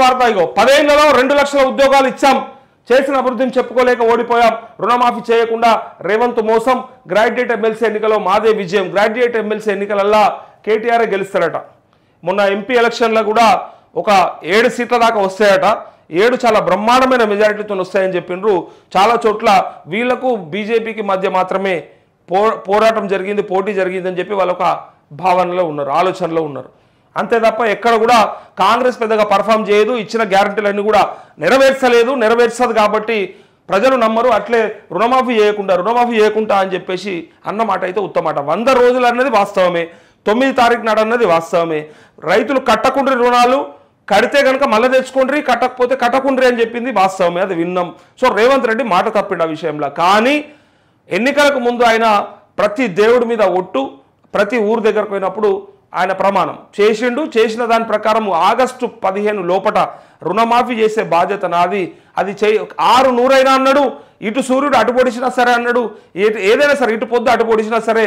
వార్త ఇగో 10 ఏళ్లలో 2 లక్షల ఉద్యోగాలు ఇచ్చాం, చేసిన అభివృద్ధిని చెప్పుకోలేక ఓడిపోయాం, రుణమాఫీ చేయకుండా రేవంత్ మోసం, గ్రాడ్యుయేట్ ఎమ్మెల్సీ ఎన్నికలో మాదే విజయం. గ్రాడ్యుయేట్ ఎమ్మెల్సీ ఎన్నికలల్లా కేటీఆర్ గెలుస్తారట. మొన్న ఎంపీ ఎలక్షన్లో కూడా ఒక 7 సీట్ల దాకా వస్తాయట. 7 చాలా బ్రహ్మాండమైన మెజారిటీతో వస్తాయని చెప్పిండ్రు. చాలా చోట్ల వీళ్లకు బీజేపీకి మధ్య మాత్రమే పోరాటం జరిగింది, పోటీ జరిగిందని చెప్పి వాళ్ళ ఒక భావనలో ఉన్నారు, ఆలోచనలో ఉన్నారు. అంతే తప్ప ఎక్కడ కూడా కాంగ్రెస్ పెద్దగా పర్ఫామ్ చేయదు, ఇచ్చిన గ్యారంటీలన్నీ కూడా నెరవేర్చదు కాబట్టి ప్రజలు నమ్మరు. అట్లే రుణమాఫీ చేయకుండా అని చెప్పేసి అన్నమాట అయితే ఉత్తమాట. 100 రోజులు అన్నది వాస్తవమే, 9 తారీఖు నాడు అన్నది వాస్తవమే. రైతులు కట్టకుండ్రి రుణాలు, కడితే కనుక మళ్ళీ తెచ్చుకుండ్రి, కట్టకపోతే కట్టకుండ్రి అని చెప్పింది వాస్తవమే, అది విన్నాం. సో రేవంత్ రెడ్డి మాట తప్పిండు ఆ విషయంలో. కానీ ఎన్నికలకు ముందు ఆయన ప్రతి దేవుడి మీద ఒట్టు, ప్రతి ఊరు దగ్గరకు పోయినప్పుడు ఆయన ప్రమాణం చేసిండు. చేసిన దాని ప్రకారం ఆగస్టు 15 లోపట రుణమాఫీ చేసే బాధ్యత నాది, అది 600 అయినా అన్నాడు. ఇటు సూర్యుడు అటు పొడిచినా సరే అన్నాడు, ఏదైనా సరే ఇటు పొద్దు అటు పొడిచినా సరే,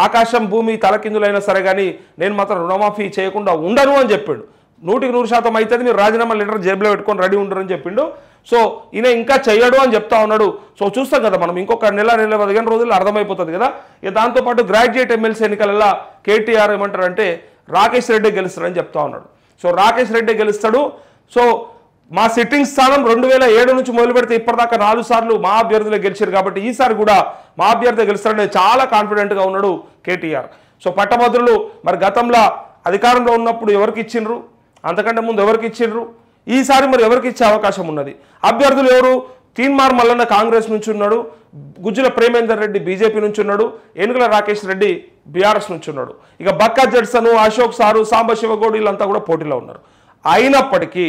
ఆకాశం భూమి తలకిందులైనా సరే కానీ నేను మాత్రం రుణమాఫీ చేయకుండా ఉండను అని చెప్పాడు. 100% అవుతుంది, మీరు రాజీనామా లెటర్ జేబులో పెట్టుకొని రెడీ ఉండరని చెప్పిండు. సో ఈయన ఇంకా చెయ్యడు అని చెప్తా ఉన్నాడు. సో చూస్తాం కదా మనం, ఇంకొక నెల 15 రోజుల్లో అర్థమైపోతుంది కదా. ఇక దాంతోపాటు గ్రాడ్యుయేట్ ఎమ్మెల్సీ ఎన్నికలలో కేటీఆర్ ఏమంటారంటే రాకేష్ రెడ్డి గెలుస్తాడని చెప్తా ఉన్నాడు. సో రాకేష్ రెడ్డి గెలుస్తాడు. సో మా సిట్టింగ్ స్థానం 2007 నుంచి మొదలు పెడితే ఇప్పటిదాకా 4 సార్లు మా అభ్యర్థులే గెలిచారు కాబట్టి ఈసారి కూడా మా అభ్యర్థి గెలుస్తాడని చాలా కాన్ఫిడెంట్గా ఉన్నాడు కేటీఆర్. సో పట్టభద్రులు మరి గతంలో అధికారంలో ఉన్నప్పుడు ఎవరికి ఇచ్చిండ్రు, అంతకంటే ముందు ఎవరికి ఇచ్చిండ్రు, ఈసారి మరి ఎవరికి ఇచ్చే అవకాశం ఉన్నది? అభ్యర్థులు ఎవరు? తీన్మార్ మల్లన్న కాంగ్రెస్ నుంచి ఉన్నాడు, గుజ్జుల ప్రేమేందర్ రెడ్డి బీజేపీ నుంచి ఉన్నాడు, ఏనుగుల రాకేష్ రెడ్డి బీఆర్ఎస్ నుంచి ఉన్నాడు. ఇక బక్కా జడ్సన్, అశోక్ సారు, సాంబశివగౌడ్ వీళ్ళంతా కూడా పోటీలో ఉన్నారు. అయినప్పటికీ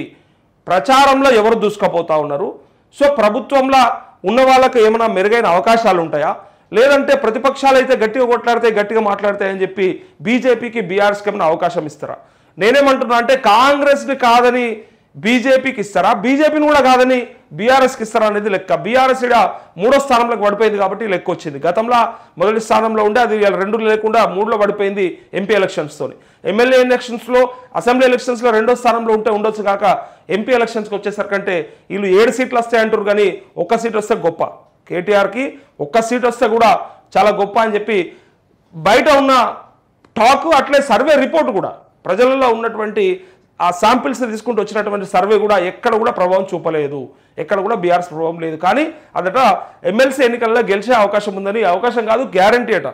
ప్రచారంలో ఎవరు దూసుకుపోతా ఉన్నారు? సో ప్రభుత్వంలో ఉన్న వాళ్ళకి ఏమైనా మెరుగైన అవకాశాలు ఉంటాయా, లేదంటే ప్రతిపక్షాలు అయితే గట్టిగా కొట్లాడితే గట్టిగా మాట్లాడతాయని చెప్పి బీజేపీకి బీఆర్ఎస్కి ఏమైనా అవకాశం ఇస్తారా? నేనేమంటున్నా అంటే కాంగ్రెస్ని కాదని బీజేపీకి ఇస్తారా, బీజేపీని కూడా కాదని బీఆర్ఎస్కి ఇస్తారా అనేది లెక్క. బీఆర్ఎస్ ఇక్కడ 3వ స్థానంలోకి పడిపోయింది కాబట్టి లెక్క వచ్చింది. గతంలో మొదటి స్థానంలో ఉండే అది 2 లేకుండా 3లో పడిపోయింది ఎంపీ ఎలక్షన్స్తో. ఎమ్మెల్యే ఎలక్షన్స్లో, అసెంబ్లీ ఎలక్షన్స్లో 2వ స్థానంలో ఉంటే ఉండొచ్చు కాక ఎంపీ ఎలక్షన్స్కి వచ్చేసరికంటే వీళ్ళు 7 సీట్లు వస్తాయి అంటారు కానీ 1 సీట్ వస్తే గొప్ప. కేటీఆర్కి 1 సీట్ వస్తే కూడా చాలా గొప్ప అని చెప్పి బయట ఉన్న టాక్, అట్లే సర్వే రిపోర్ట్ కూడా ప్రజలలో ఉన్నటువంటి ఆ శాంపిల్స్ తీసుకుంటూ వచ్చినటువంటి సర్వే కూడా ఎక్కడ కూడా ప్రభావం చూపలేదు, ఎక్కడ కూడా బీఆర్ఎస్ ప్రభావం లేదు. కానీ అదట ఎమ్మెల్సీ ఎన్నికల్లో గెలిచే అవకాశం ఉందని, అవకాశం కాదు గ్యారంటీ అట,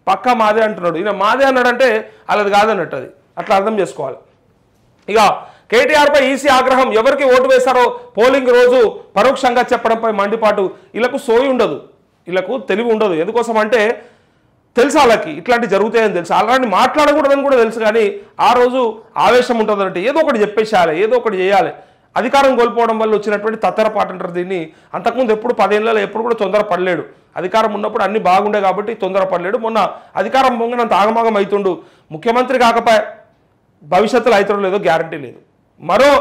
పక్కా మాదే అంటున్నాడు. ఈయన మాదే అన్నాడంటే అలాది కాదన్నట్టు, అది అట్లా అర్థం చేసుకోవాలి. ఇక కేటీఆర్పై ఈసీ ఆగ్రహం, ఎవరికి ఓటు వేశారో పోలింగ్ రోజు పరోక్షంగా చెప్పడంపై మండిపాటు. వీళ్ళకు సోయి ఉండదు, వీళ్ళకు తెలివి ఉండదు. ఎందుకోసం అంటే తెలుసు వాళ్ళకి ఇట్లాంటి జరుగుతాయని తెలుసు, అలాంటి మాట్లాడకూడదని కూడా తెలుసు. కానీ ఆ రోజు ఆవేశం ఉంటుందంటే ఏదో ఒకటి చెప్పేసేయాలి, ఏదో ఒకటి చేయాలి. అధికారం కోల్పోవడం వల్ల వచ్చినటువంటి తత్తరపాటు అంటారు దీన్ని. అంతకుముందు ఎప్పుడు 10 ఏళ్ళలో ఎప్పుడు కూడా తొందరపడలేడు. అధికారం ఉన్నప్పుడు అన్ని బాగుండే కాబట్టి తొందరపడలేడు. మొన్న అధికారం పొంగనంత ఆగమాగం అవుతుండు. ముఖ్యమంత్రి కాకపోయా, భవిష్యత్తులో అవుతుండో లేదో గ్యారంటీ లేదు. మరో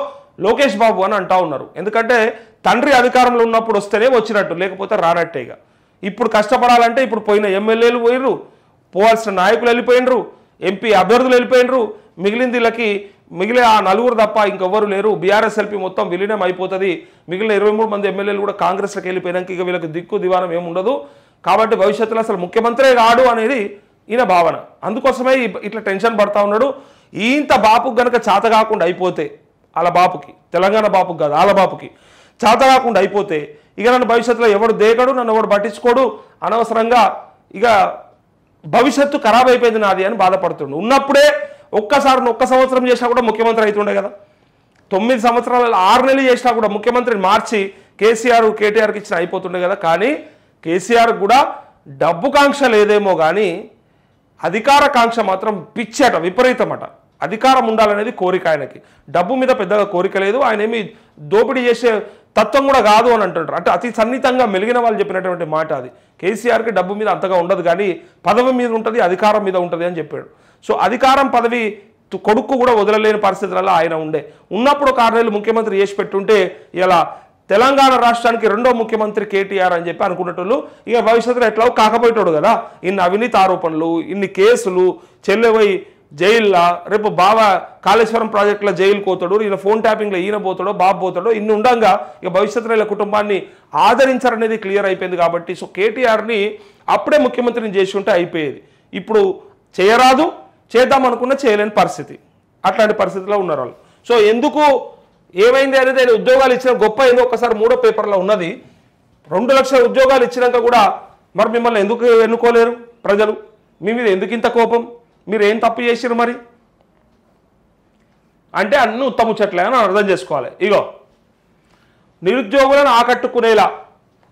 లోకేష్ బాబు అని అంటా ఉన్నారు. ఎందుకంటే తండ్రి అధికారంలో ఉన్నప్పుడు వస్తేనే వచ్చినట్టు, లేకపోతే రానట్టేగా. ఇప్పుడు కష్టపడాలంటే ఇప్పుడు పోయిన ఎమ్మెల్యేలు పోయినరు, పోవాల్సిన నాయకులు వెళ్ళిపోయినరు, ఎంపీ అభ్యర్థులు వెళ్ళిపోయినరు, మిగిలిన ఆ 4 తప్ప ఇంకెవ్వరు లేరు. బీఆర్ఎస్ ఎల్పీ మొత్తం విలీనం అయిపోతుంది. మిగిలిన 23 మంది ఎమ్మెల్యేలు కూడా కాంగ్రెస్లోకి వెళ్ళిపోయినాక ఇక వీళ్ళకి దిక్కు దివానం ఏముండదు. కాబట్టి భవిష్యత్తులో అసలు ముఖ్యమంత్రే కాడు అనేది ఈయన భావన. అందుకోసమే ఇట్లా టెన్షన్ పడతా ఉన్నాడు. ఇంత బాపుకు గనక చేత కాకుండా అయిపోతే, వాళ్ళ బాపుకి, తెలంగాణ బాపుకి కాదు వాళ్ళ బాపుకి చేత కాకుండా అయిపోతే ఇక నన్ను భవిష్యత్తులో ఎవడు దేగడు, నన్ను ఎవడు పట్టించుకోడు, అనవసరంగా ఇక భవిష్యత్తు ఖరాబ్ అయిపోయింది నాది అని బాధపడుతుండు. ఉన్నప్పుడే ఒక్క సంవత్సరం చేసినా కూడా ముఖ్యమంత్రి అవుతుండే కదా. 9 సంవత్సరాలు 6 నెలలు చేసినా కూడా ముఖ్యమంత్రిని మార్చి కేటీఆర్కి ఇచ్చిన అయిపోతుండే కదా. కానీ కేసీఆర్ కూడా డబ్బు కాంక్ష లేదేమో కానీ అధికార కాంక్ష మాత్రం పిచ్చట, విపరీతమట. అధికారం ఉండాలనేది కోరిక ఆయనకి, డబ్బు మీద పెద్దగా కోరిక లేదు. ఆయన ఏమి దోపిడీ చేసే తత్వం కూడా కాదు అని అంటుంటారు. అంటే అతి సన్నిహితంగా మెలిగిన వాళ్ళు చెప్పినటువంటి మాట అది. కేసీఆర్కి డబ్బు మీద అంతగా ఉండదు కానీ పదవి మీద ఉంటుంది, అధికారం మీద ఉంటుంది అని చెప్పాడు. సో అధికారం పదవి కొడుకు కూడా వదలలేని పరిస్థితులలో ఆయన ఉన్నప్పుడు 6 నెలలు ముఖ్యమంత్రి చేసి పెట్టుంటే ఇలా తెలంగాణ రాష్ట్రానికి 2వ ముఖ్యమంత్రి కేటీఆర్ అని చెప్పి అనుకున్నట్లు ఇక భవిష్యత్తులో ఎట్లా కాకపోయేటోడు కదా. ఇన్ని అవినీతి ఆరోపణలు, ఇన్ని కేసులు, చెల్లెవై జైల్లో, రేపు బావ కాళేశ్వరం ప్రాజెక్టులో జైలు పోతాడు, ఈయన ఫోన్ ట్యాపింగ్లో ఈయన పోతాడో బాబు పోతాడో, ఇన్ని ఉండగా ఇక భవిష్యత్తులో ఇలా కుటుంబాన్ని ఆదరించారనేది క్లియర్ అయిపోయింది. కాబట్టి సో కేటీఆర్ని అప్పుడే ముఖ్యమంత్రిని చేసి ఉంటే అయిపోయేది. ఇప్పుడు చేయరాదు, చేద్దామనుకున్న చేయలేని పరిస్థితి, అట్లాంటి పరిస్థితిలో ఉన్నారు వాళ్ళు. సో ఎందుకు ఏమైంది అనేది ఆయన ఉద్యోగాలు ఇచ్చిన గొప్ప ఏందో ఒకసారి 3వ పేపర్లో ఉన్నది. 2 లక్షల ఉద్యోగాలు ఇచ్చినాక కూడా మరి మిమ్మల్ని ఎందుకు ఎన్నుకోలేరు ప్రజలు? మీ మీద ఎందుకు ఇంత కోపం? మీరు ఏం తప్పు చేసిరు మరి అంటే అన్ని ఉత్తముచ్చట్లే అని అర్థం చేసుకోవాలి. ఇగో నిరుద్యోగులను ఆకట్టుకునేలా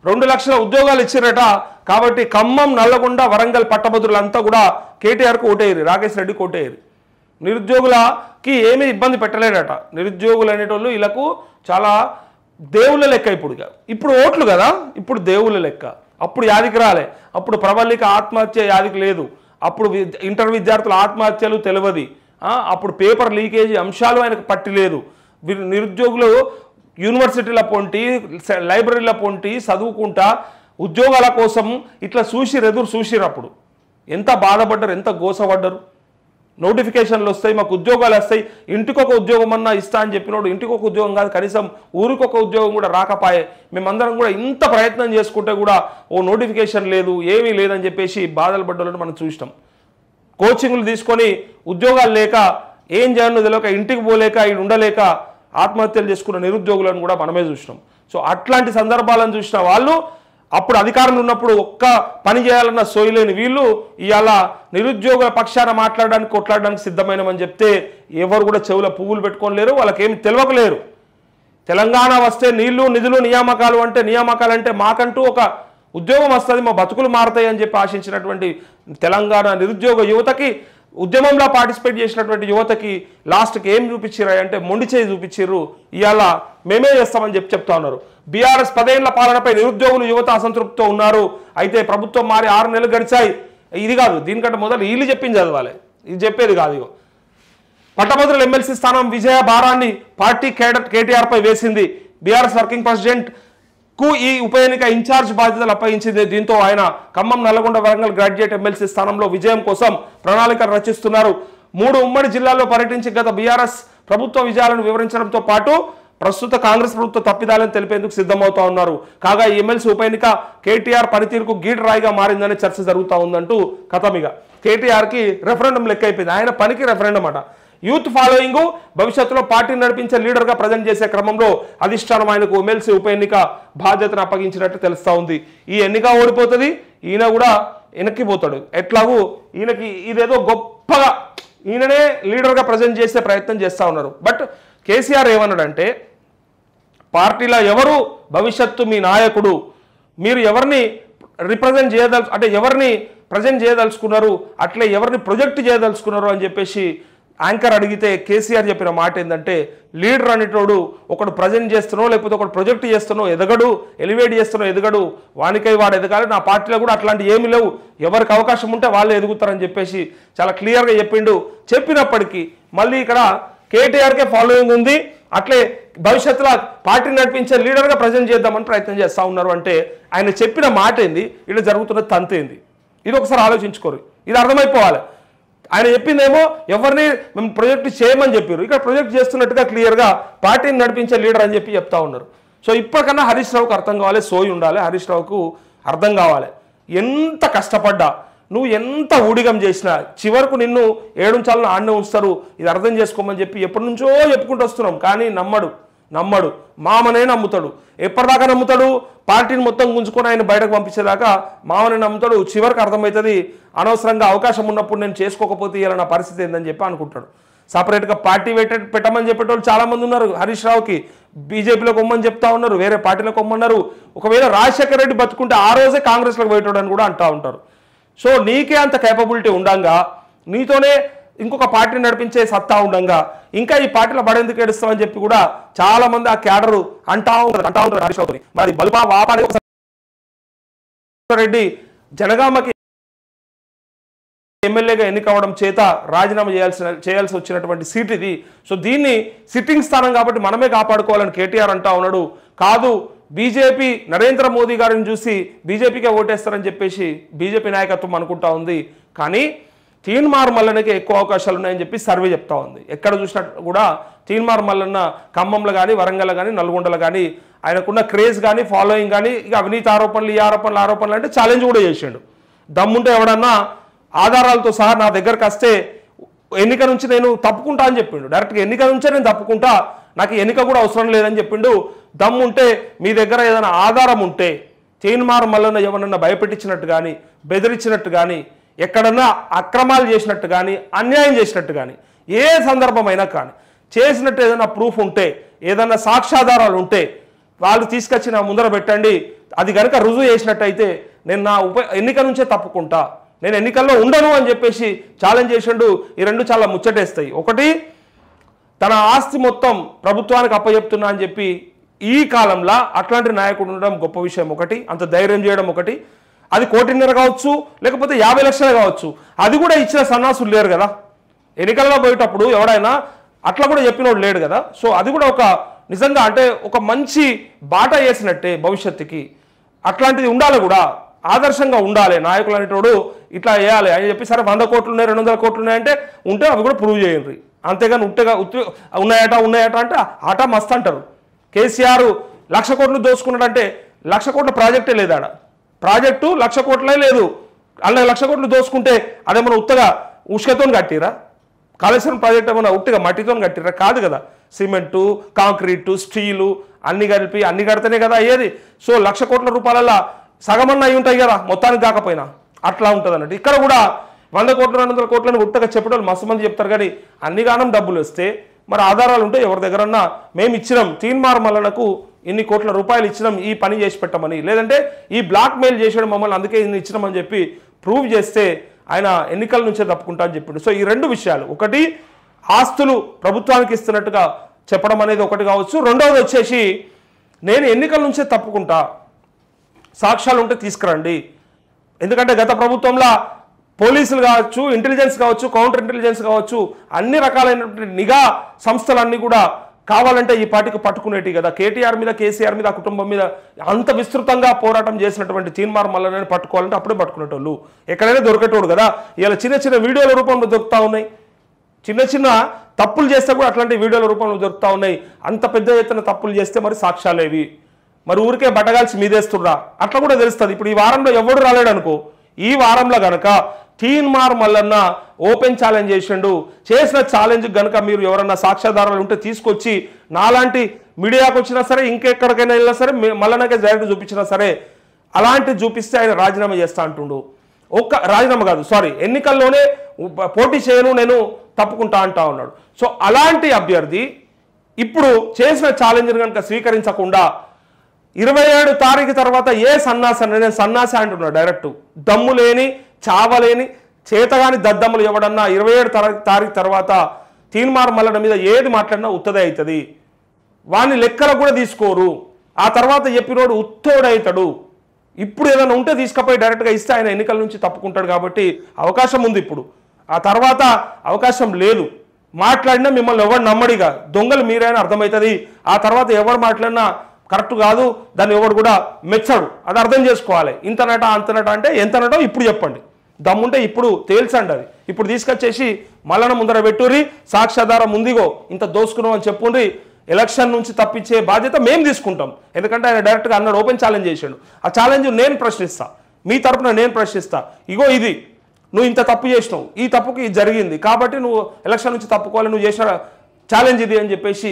2 లక్షల ఉద్యోగాలు ఇచ్చిరట. కాబట్టి ఖమ్మం, నల్లగొండ, వరంగల్ పట్టభద్రులంతా కూడా కేటీఆర్కు ఓటేయరు, రాకేష్ రెడ్డికి ఓటేయరు. నిరుద్యోగులకి ఏమీ ఇబ్బంది పెట్టలేడట. నిరుద్యోగులు అనేటోళ్ళు వీళ్ళకు చాలా దేవుళ్ళ లెక్క. ఇప్పుడు ఓట్లు కదా, ఇప్పుడు దేవుళ్ళ లెక్క. అప్పుడు యాదికి రాలే, అప్పుడు ప్రబలిక ఆత్మహత్య యాదికి లేదు, అప్పుడు ఇంటర్ విద్యార్థుల ఆత్మహత్యలు తెలియదు, అప్పుడు పేపర్ లీకేజీ అంశాలు ఆయనకు పట్టి లేదు. నిరుద్యోగులు యూనివర్సిటీల పొంటి, లైబ్రరీల పొంటి చదువుకుంటా ఉద్యోగాల కోసం ఇట్లా ఎదురు చూసిరు. అప్పుడు ఎంత బాధపడ్డారు, ఎంత గోసపడ్డారు. నోటిఫికేషన్లు వస్తాయి, మాకు ఉద్యోగాలు వస్తాయి, ఇంటికొక ఉద్యోగం అన్నా ఇస్తా అని చెప్పినోడు ఇంటికొక ఉద్యోగం కాదు, కనీసం ఊరికొక ఉద్యోగం కూడా రాకపాయే. మేమందరం కూడా ఇంత ప్రయత్నం చేసుకుంటే కూడా ఓ నోటిఫికేషన్ లేదు, ఏమీ లేదని చెప్పేసి బాధలు పడ్డోళ్ళని మనం చూసినాం. కోచింగ్లు తీసుకొని ఉద్యోగాలు లేక ఏం చేయాలో తెలియక, ఇంటికి పోలేక, ఇక్కడ ఉండలేక ఆత్మహత్యలు చేసుకున్న నిరుద్యోగులను కూడా మనమే చూసినాం. సో అట్లాంటి సందర్భాలను చూసిన వాళ్ళు అప్పుడు అధికారంలో ఉన్నప్పుడు ఒక్క పని చేయాలన్న సోయలేని వీళ్ళు ఇవాళ నిరుద్యోగుల పక్షాన మాట్లాడడానికి, కొట్లాడడానికి సిద్ధమైనమని చెప్తే ఎవరు కూడా చెవుల పువ్వులు పెట్టుకోలేరు, వాళ్ళకేమి తెలియకలేరు. తెలంగాణ వస్తే నీళ్లు, నిధులు, నియామకాలు అంటే మాకంటూ ఒక ఉద్యోగం వస్తుంది, మా బతుకులు మారుతాయి అని చెప్పి ఆశించినటువంటి తెలంగాణ నిరుద్యోగ యువతకి, ఉద్యమంలో పార్టిసిపేట్ చేసినటువంటి యువతకి లాస్ట్కి ఏం చూపించారు అంటే మొండి చేయి చూపించారు. ఇవాళ మేమే చేస్తామని చెప్తా ఉన్నారు. బీఆర్ఎస్ 10 ఏళ్ల పాలనపై నిరుద్యోగులు, యువత అసంతృప్తితో ఉన్నారు. అయితే ప్రభుత్వం మారి 6 నెలలు గడిచాయి. ఇది కాదు, దీనికంటే మొదలు వీళ్ళు చెప్పింది చదవాలి, ఇది చెప్పేది కాదు. ఇగో పట్టభద్రుల ఎమ్మెల్సీ స్థానం విజయ భారాన్ని పార్టీ కేటీఆర్ పై వేసింది. బీఆర్ఎస్ వర్కింగ్ ప్రెసిడెంట్ కు ఈ ఉప ఎన్నిక ఇన్ఛార్జ్ బాధ్యతలు అప్పగించింది. దీంతో ఆయన ఖమ్మం, నల్లగొండ, వరంగల్ గ్రాడ్యుయేట్ ఎమ్మెల్సీ స్థానంలో విజయం కోసం ప్రణాళికలు రచిస్తున్నారు. 3 ఉమ్మడి జిల్లాల్లో పర్యటించి గత బీఆర్ఎస్ ప్రభుత్వ విజయాలను వివరించడంతో పాటు ప్రస్తుత కాంగ్రెస్ ప్రభుత్వ తప్పిదాలను తెలిపేందుకు సిద్ధమవుతా ఉన్నారు. కాగా ఈ ఎమ్మెల్సీ ఉప ఎన్నిక కేటీఆర్ పనితీరుకు గీటరాయిగా మారిందనే చర్చ జరుగుతూ ఉందంటూ కథమిగా కేటీఆర్కి రెఫరెండం లెక్క అయిపోయింది. ఆయన పనికి రెఫరెండం అట. యూత్ ఫాలోయింగ్, భవిష్యత్తులో పార్టీని నడిపించే లీడర్గా ప్రజెంట్ చేసే క్రమంలో అధిష్టానం ఆయనకు ఎమ్మెల్సీ ఉప ఎన్నిక బాధ్యతను అప్పగించినట్టు తెలుస్తూ ఉంది. ఈ ఎన్నిక ఓడిపోతుంది, ఈయన కూడా వెనక్కిపోతాడు. ఎట్లాగూ ఈయనకి ఇదేదో గొప్పగా ఈయననే లీడర్గా ప్రజెంట్ చేసే ప్రయత్నం చేస్తూ ఉన్నారు. బట్ కేసీఆర్ ఏమన్నాడంటే, పార్టీలో ఎవరు భవిష్యత్తు మీ నాయకుడు, మీరు ఎవరిని రిప్రజెంట్ అంటే ఎవరిని ప్రజెంట్ చేయదలుచుకున్నారు, అట్లే ఎవరిని ప్రొజెక్ట్ చేయదలుచుకున్నారు అని చెప్పేసి యాంకర్ అడిగితే కేసీఆర్ చెప్పిన మాట ఏంటంటే, లీడర్ అనేటోడు ఒకడు ప్రజెంట్ చేస్తున్నావు లేకపోతే ఒకడు ప్రొజెక్ట్ చేస్తున్నావు ఎదగడు, ఎలివేట్ చేస్తున్నావు ఎదగడు, వానికై వాడు ఎదగాలి. నా పార్టీలో కూడా అట్లాంటి ఏమీ లేవు, ఎవరికి అవకాశం ఉంటే వాళ్ళే ఎదుగుతారని చెప్పేసి చాలా క్లియర్గా చెప్పిండు. చెప్పినప్పటికీ మళ్ళీ ఇక్కడ కేటీఆర్కే ఫాలోయింగ్ ఉంది, అట్లే భవిష్యత్తులో పార్టీని నడిపించే లీడర్గా ప్రజెంట్ చేద్దామని ప్రయత్నం చేస్తూ ఉన్నారు. అంటే ఆయన చెప్పిన మాట ఏంది, ఇలా జరుగుతున్న తంతేంది, ఇది ఒకసారి ఆలోచించుకోరు. ఇది అర్థమైపోవాలి. ఆయన చెప్పిందేమో ఎవరిని మేము ప్రొజెక్ట్ చేయమని చెప్పారు, ఇక్కడ ప్రొజెక్ట్ చేస్తున్నట్టుగా క్లియర్గా పార్టీని నడిపించే లీడర్ అని చెప్పి చెప్తా ఉన్నారు. సో ఇప్పటికన్నా హరీష్ రావుకు అర్థం కావాలి, సోయి ఉండాలి. హరీష్ రావుకు అర్థం కావాలి, ఎంత కష్టపడ్డా, నువ్వు ఎంత ఊడిగం చేసినా చివరకు నిన్ను ఏడుంచాలని ఆడనే ఉంచుతారు. ఇది అర్థం చేసుకోమని చెప్పి ఎప్పటి నుంచో చెప్పుకుంటూ వస్తున్నాం. కానీ నమ్మడు, మామనే నమ్ముతాడు. ఎప్పటిదాకా నమ్ముతాడు? పార్టీని మొత్తం గుంజుకొని ఆయన బయటకు పంపించేదాకా మామనే నమ్ముతాడు. చివరికి అర్థమవుతుంది, అనవసరంగా అవకాశం ఉన్నప్పుడు నేను చేసుకోకపోతే ఇలా నా పరిస్థితి ఏందని చెప్పి అనుకుంటాడు. సపరేట్గా పార్టీ పెట్టమని చెప్పేటోళ్ళు చాలామంది ఉన్నారు. హరీష్ రావుకి బీజేపీలోకి కొమ్మని చెప్తా ఉన్నారు, వేరే పార్టీలోకి కొమ్మన్నారు. ఒకవేళ రాజశేఖర రెడ్డి బతుకుంటే ఆ రోజే కాంగ్రెస్లోకి పోయేటోడని కూడా అంటూ ఉంటారు. సో నీకే అంత కేపబిలిటీ ఉండంగా, నీతోనే ఇంకొక పార్టీని నడిపించే సత్తా ఉండంగా ఇంకా ఈ పార్టీలో పడేందుకు ఏడుస్తామని చెప్పి కూడా చాలా మంది ఆ క్యాడరు అంటా ఉంటారు హరీష్ రావుని. మరి బల్పా వాపా రెడ్డి జనగామకి ఎమ్మెల్యేగా ఎన్నికవడం చేత రాజీనామా చేయాల్సి వచ్చినటువంటి సీట్ ఇది. సో దీన్ని సిట్టింగ్ స్థానం కాబట్టి మనమే కాపాడుకోవాలని కేటీఆర్ అంటా ఉన్నాడు. కాదు, బీజేపీ నరేంద్ర మోదీ గారిని చూసి బీజేపీకే ఓటేస్తారని చెప్పేసి బీజేపీ నాయకత్వం అనుకుంటా ఉంది. కానీ తీన్మార్ మల్లన్నకి ఎక్కువ అవకాశాలు ఉన్నాయని చెప్పి సర్వే చెప్తా ఉంది. ఎక్కడ చూసినట్టు కూడా తీన్మార్ మల్లన్న ఖమ్మంలో కానీ, వరంగల్లో కానీ, నల్గొండలో కానీ ఆయనకున్న క్రేజ్ కానీ, ఫాలోయింగ్ కానీ, ఇక అవినీతి ఆరోపణలు, ఈ ఆరోపణలు అంటే ఛాలెంజ్ కూడా చేసిండు. దమ్ముంటే ఎవడన్నా ఆధారాలతో సహా నా దగ్గరకు వస్తే ఎన్నిక నుంచి నేను తప్పుకుంటా అని చెప్పిండు. డైరెక్ట్గా ఎన్నిక నుంచే నేను తప్పుకుంటా, నాకు ఎన్నిక కూడా అవసరం లేదని చెప్పిండు. దమ్ముంటే మీ దగ్గర ఏదైనా ఆధారం ఉంటే తీన్మార్ మల్లన్న ఎవరన్నా భయపెట్టించినట్టు కానీ, బెదిరించినట్టు కానీ, ఎక్కడన్నా అక్రమాలు చేసినట్టు కానీ, అన్యాయం చేసినట్టు కానీ, ఏ సందర్భమైనా కానీ చేసినట్టు ఏదైనా ప్రూఫ్ ఉంటే, ఏదైనా సాక్ష్యాధారాలు ఉంటే వాళ్ళు తీసుకొచ్చి నా ముందర పెట్టండి. అది కనుక రుజువు చేసినట్టయితే నేను నా ఎన్నిక నుంచే తప్పుకుంటా, నేను ఎన్నికల్లో ఉండను అని చెప్పేసి ఛాలెంజ్ చేసిండు. ఈ రెండు చాలా ముచ్చటేస్తాయి. ఒకటి, తన ఆస్తి మొత్తం ప్రభుత్వానికి అప్పచెప్తున్నా అని చెప్పి ఈ కాలంలో అట్లాంటి నాయకుడు ఉండడం గొప్ప విషయం. ఒకటి, అంత ధైర్యం చేయడం. ఒకటి, అది 1.5 కోటి కావచ్చు, లేకపోతే 50 లక్షలు కావచ్చు. అది కూడా ఇచ్చిన సన్నాసులు లేరు కదా. ఎన్నికల్లో పోయేటప్పుడు ఎవడైనా అట్లా కూడా చెప్పినోడు లేడు కదా. సో అది కూడా ఒక నిజంగా అంటే ఒక మంచి బాట వేసినట్టే భవిష్యత్తుకి. అట్లాంటిది ఉండాలి కూడా, ఆదర్శంగా ఉండాలి. నాయకులు అనేటోడు ఇట్లా వేయాలి అని చెప్పి, సరే 100 కోట్లు ఉన్నాయి, 200 కోట్లు ఉన్నాయంటే ఉంటే అవి కూడా ప్రూవ్ చేయండి. అంతేగాని ఉన్నాయట అంటే ఆట మస్తు అంటారు. కేసీఆర్ 1,00,000 కోట్లు దోసుకున్నాడంటే 1,00,000 కోట్ల ప్రాజెక్టే లేదు. ఆడ ప్రాజెక్టు 1,00,000 కోట్లే లేదు. అలా 1,00,000 కోట్లు దోసుకుంటే అదేమన్నా ఉత్తగా ఉష్కతో కట్టిరా? కాళేశ్వరం ప్రాజెక్ట్ ఏమన్నా ఉట్టిగా మట్టితో కట్టిరా? కాదు కదా. సిమెంటు, కాంక్రీటు, స్టీలు అన్ని కలిపి అన్ని కడితేనే కదా అయ్యేది. సో 1,00,000 కోట్ల రూపాయల సగమన్నా అయి ఉంటాయి కదా, మొత్తానికి కాకపోయినా. అట్లా ఉంటుంది అన్నట్టు. ఇక్కడ కూడా 100 కోట్లు 200 కోట్లని ఉట్టగా చెప్పడం మస్తు మంది చెప్తారు. కానీ అన్ని గానం డబ్బులు వస్తే మరి ఆధారాలు ఉంటే ఎవరి దగ్గరన్నా మేము ఇచ్చినాం, తీన్మార్ మల్లన్నకు ఇన్ని కోట్ల రూపాయలు ఇచ్చినాం ఈ పని చేసి పెట్టమని, లేదంటే ఈ బ్లాక్ మెయిల్ చేసాడు మమ్మల్ని అందుకే ఇన్ని ఇచ్చినామని చెప్పి ప్రూవ్ చేస్తే ఆయన ఎన్నికల నుంచే తప్పుకుంటా అని చెప్పిండు. సో ఈ రెండు విషయాలు, ఒకటి ఆస్తులు ప్రభుత్వానికి ఇస్తున్నట్టుగా చెప్పడం అనేది ఒకటి కావచ్చు. రెండవది వచ్చేసి నేను ఎన్నికల నుంచే తప్పుకుంటా, సాక్ష్యాలు ఉంటే తీసుకురండి. ఎందుకంటే గత ప్రభుత్వంలో పోలీసులు కావచ్చు, ఇంటెలిజెన్స్ కావచ్చు, కౌంటర్ ఇంటెలిజెన్స్ కావచ్చు, అన్ని రకాలైనటువంటి నిఘా సంస్థలన్నీ కూడా కావాలంటే ఈ పార్టీకి పట్టుకునేటి కదా. కేటీఆర్ మీద, కేసీఆర్ మీద, ఆ కుటుంబం మీద అంత విస్తృతంగా పోరాటం చేసినటువంటి తీన్మార్ మల్లన్నని పట్టుకోవాలంటే అప్పుడే పట్టుకునేటోళ్ళు, ఎక్కడైనా దొరికేటోడు కదా. ఇలా చిన్న చిన్న వీడియోల రూపంలో దొరుకుతూ ఉన్నాయి. చిన్న చిన్న తప్పులు చేస్తే కూడా అట్లాంటి వీడియోల రూపంలో దొరుకుతూ ఉన్నాయి. అంత పెద్ద ఎత్తున తప్పులు చేస్తే మరి సాక్ష్యాలేవి? మరి ఊరికే బట్టగాల్చి మీదేస్తుర్రా? అట్లా కూడా తెలుస్తుంది. ఇప్పుడు ఈ వారంలో ఎవడు రాలేడు అనుకో, ఈ వారంలో గనక తీన్మార్ మల్లన్న ఓపెన్ ఛాలెంజ్ చేసిండు. చేసిన ఛాలెంజ్ గనక మీరు ఎవరన్నా సాక్ష్యాధారాలు ఉంటే తీసుకొచ్చి నాలాంటి మీడియాకు వచ్చినా సరే, ఇంకెక్కడికైనా వెళ్ళినా సరే, మల్లన్నకే డైరెక్ట్ చూపించినా సరే, అలాంటివి చూపిస్తే ఆయన రాజీనామా చేస్తా అంటుండు. రాజీనామా కాదు, సారీ, ఎన్నికల్లోనే పోటీ చేయను, నేను తప్పుకుంటా అంటా ఉన్నాడు. సో అలాంటి అభ్యర్థి ఇప్పుడు చేసిన ఛాలెంజ్ని కనుక స్వీకరించకుండా 27 తారీఖు తర్వాత ఏ సన్నాసి, నేను సన్నాసి అంటున్నాడు డైరెక్ట్. దమ్ము లేని, చావలేని, చేతగాని దద్దమ్మలు ఎవడన్నా 27 తారీఖు తర్వాత తీన్మార్ మల్లన్న మీద ఏది మాట్లాడినా ఉత్తదే అవుతుంది. వాని లెక్కలు కూడా తీసుకోరు. ఆ తర్వాత చెప్పినోడు ఉత్తోడవుతాడు. ఇప్పుడు ఏదైనా ఉంటే తీసుకపోయి డైరెక్ట్గా ఇస్తే ఆయన ఎన్నికల నుంచి తప్పుకుంటాడు. కాబట్టి అవకాశం ఉంది ఇప్పుడు. ఆ తర్వాత అవకాశం లేదు. మాట్లాడినా మిమ్మల్ని ఎవరు నమ్మడిగా, దొంగలు మీరైనా అర్థమవుతుంది. ఆ తర్వాత ఎవరు మాట్లాడినా కరెక్ట్ కాదు, దాన్ని ఎవరు కూడా మెచ్చడు. అది అర్థం చేసుకోవాలి. ఇంతనట అంతనట అంటే ఎంతనటో ఇప్పుడు చెప్పండి. దమ్ముంటే ఇప్పుడు తేల్చండి. అది ఇప్పుడు తీసుకొచ్చేసి మల్లన్న ముందర పెట్టుర్రి, సాక్ష్యాధారం ముందిగో ఇంత దోసుకున్నాం అని చెప్పుండ్రి. ఎలక్షన్ నుంచి తప్పించే బాధ్యత మేము తీసుకుంటాం. ఎందుకంటే ఆయన డైరెక్ట్గా అన్నాడు, ఓపెన్ ఛాలెంజ్ చేశాడు. ఆ ఛాలెంజ్ నేను ప్రశ్నిస్తా, మీ తరపున నేను ప్రశ్నిస్తా. ఇగో ఇది నువ్వు ఇంత తప్పు చేసినావు, ఈ తప్పుకి ఇది జరిగింది కాబట్టి నువ్వు ఎలక్షన్ నుంచి తప్పుకోవాలి, నువ్వు చేసిన ఛాలెంజ్ ఇది అని చెప్పేసి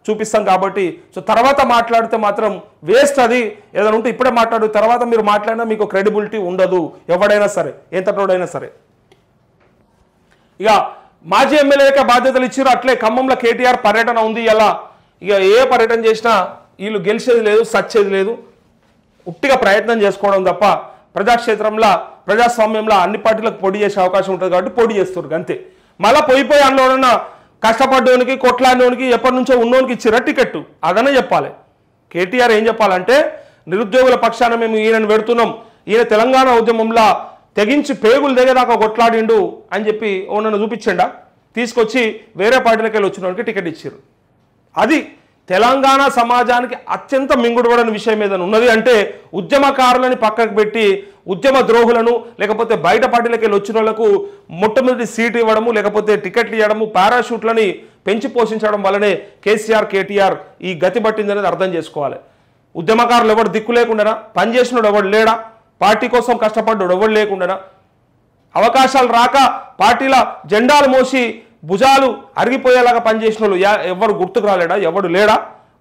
చూపిస్తాం. కాబట్టి సో తర్వాత మాట్లాడితే మాత్రం వేస్ట్. అది ఏదైనా ఉంటే ఇప్పుడే మాట్లాడు, తర్వాత మీరు మాట్లాడినా మీకు క్రెడిబిలిటీ ఉండదు, ఎవడైనా సరే, ఎంతటోడైనా సరే. ఇక మాజీ ఎమ్మెల్యేలకే బాధ్యతలు ఇచ్చారు. అట్లే ఖమ్మంలో కేటీఆర్ పర్యటన ఉంది. ఇలా ఇక ఏ పర్యటన చేసినా వీళ్ళు గెలిచేది లేదు, సచ్చేది లేదు, ఉట్టిగా ప్రయత్నం చేసుకోవడం తప్ప ప్రజాక్షేత్రంలో, ప్రజాస్వామ్యంలో అన్ని పార్టీలకు పోటీ చేసే అవకాశం ఉంటుంది కాబట్టి పోటీ చేస్తారు అంతే. మళ్ళీ పోయిపోయి అందులోనన్నా కష్టపడ్డోనికి, కొట్లాడినోనికి, ఎప్పటి నుంచో ఉన్నోనికి ఇచ్చిరా టికెట్, అదనే చెప్పాలి. కేటీఆర్ ఏం చెప్పాలంటే, నిరుద్యోగుల పక్షాన మేము ఈయనను పెడుతున్నాం, ఈయన తెలంగాణ ఉద్యమంలో తెగించి పేగులు దిగేదాకా కొట్లాడిండు అని చెప్పి ఓ నన్ను చూపించండా, తీసుకొచ్చి వేరే పార్టీలకు వెళ్ళి వచ్చిన వాడికి టికెట్ ఇచ్చారు. అది తెలంగాణ సమాజానికి అత్యంత మింగుడుపడని విషయం ఏదైనా ఉన్నది అంటే ఉద్యమకారులని పక్కకు పెట్టి ఉద్యమ ద్రోహులను లేకపోతే బయట పార్టీలకి వెళ్ళి వచ్చిన వాళ్ళకు మొట్టమొదటి సీటు ఇవ్వడము లేకపోతే టికెట్లు ఇవ్వడము పారాషూట్లని పెంచి పోషించడం వల్లనే కేసీఆర్ కేటీఆర్ ఈ గతి పట్టిందనేది అర్థం చేసుకోవాలి. ఉద్యమకారులు ఎవడు దిక్కు లేకుండానా, పనిచేసినోడు ఎవడు లేడా, పార్టీ కోసం కష్టపడ్డాడు ఎవడు లేకుండానా, అవకాశాలు రాక పార్టీల జెండాలు మోసి భుజాలు అరిగిపోయేలాగా పనిచేసిన వాళ్ళు ఎవరు గుర్తుకు రాలేడా, ఎవడు లేడా?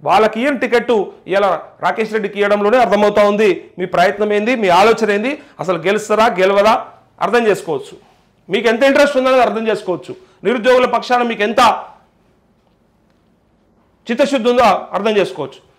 వాళ్ళకి ఇయ్యని టికెట్టు ఇలా రాకేష్ రెడ్డికి ఇవ్వడంలోనే అర్థమవుతా ఉంది మీ ప్రయత్నం ఏంది, మీ ఆలోచన ఏంది, అసలు గెలుస్తారా గెలవదా అర్థం చేసుకోవచ్చు. మీకు ఎంత ఇంట్రెస్ట్ ఉందనేది అర్థం చేసుకోవచ్చు. నిరుద్యోగుల పక్షాన మీకు ఎంత చిత్తశుద్ధి ఉందో అర్థం చేసుకోవచ్చు.